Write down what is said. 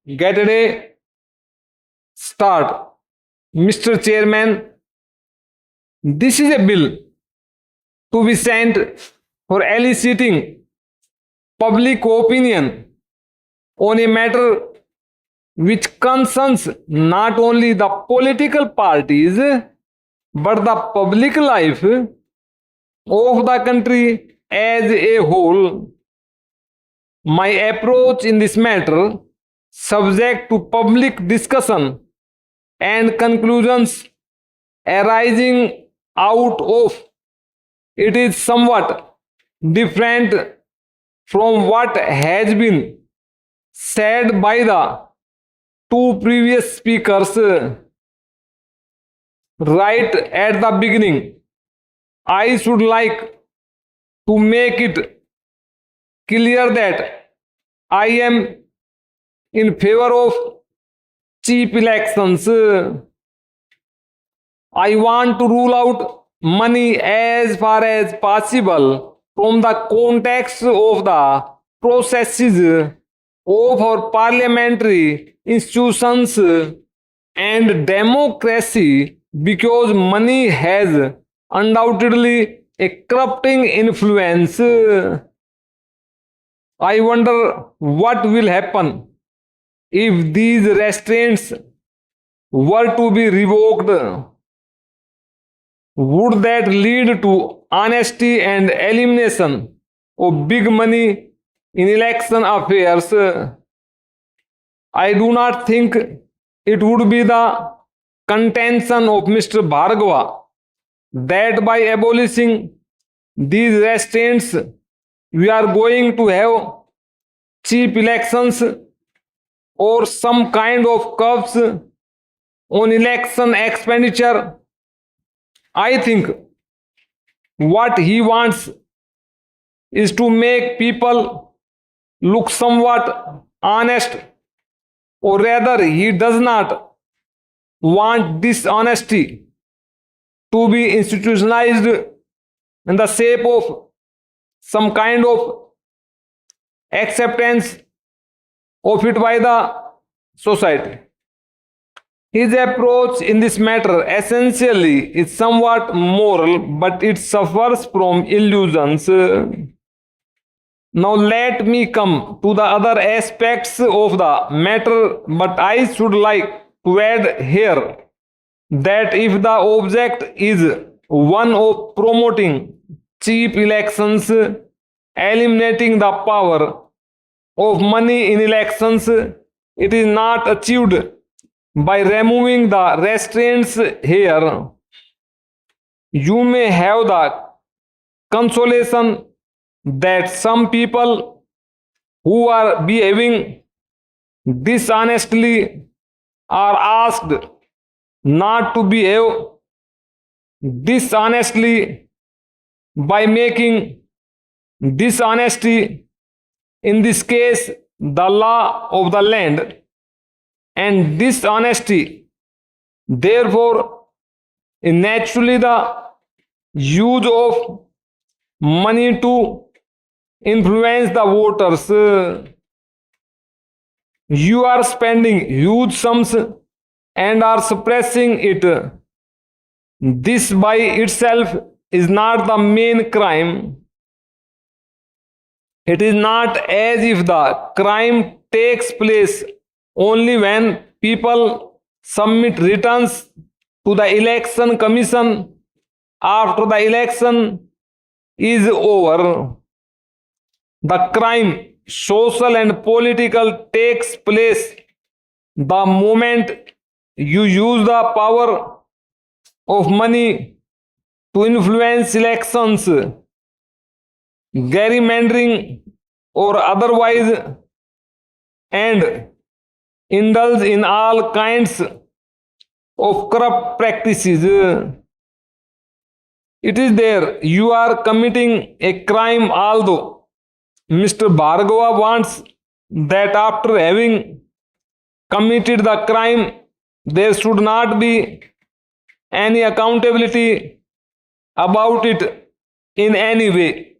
get a day start. Mr. Chairman, this is a bill to be sent for eliciting public opinion on a matter which concerns not only the political parties but the public life of the country as a whole. My approach in this matter, subject to public discussion and conclusions arising out of it, is somewhat different from what has been said by the two previous speakers. Right at the beginning, I should like to make it clear that I am in favor of cheap elections. I want to rule out money as far as possible from the context of the processes of our parliamentary institutions and democracy, because money has undoubtedly a corrupting influence. I wonder what will happen if these restraints were to be revoked. Would that lead to honesty and elimination of big money in election affairs? I do not think it would be the contention of Mr. Bhargava that by abolishing these restraints we are going to have cheap elections or some kind of curbs on election expenditure. I think what he wants is to make people look somewhat honest, or rather, he does not want dishonesty to be institutionalized in the shape of some kind of acceptance of it by the society. His approach in this matter essentially is somewhat moral, but it suffers from illusions. Now let me come to the other aspects of the matter, but I should like to add here that if the object is one of promoting cheap elections, eliminating the power of money in elections, it is not achieved by removing the restraints here. You may have the consolation that some people who are behaving dishonestly are asked not to behave dishonestly by making dishonesty, in this case, the law of the land, and dishonesty, therefore, is naturally the use of money to influence the voters. You are spending huge sums and are suppressing it. This by itself is not the main crime. It is not as if the crime takes place only when people submit returns to the election commission after the election is over. The crime, social and political, takes place the moment you use the power of money to influence elections, gerrymandering or otherwise, and indulge in all kinds of corrupt practices. It is there you are committing a crime, although Mr. Bhargava wants that after having committed the crime, there should not be any accountability about it in any way.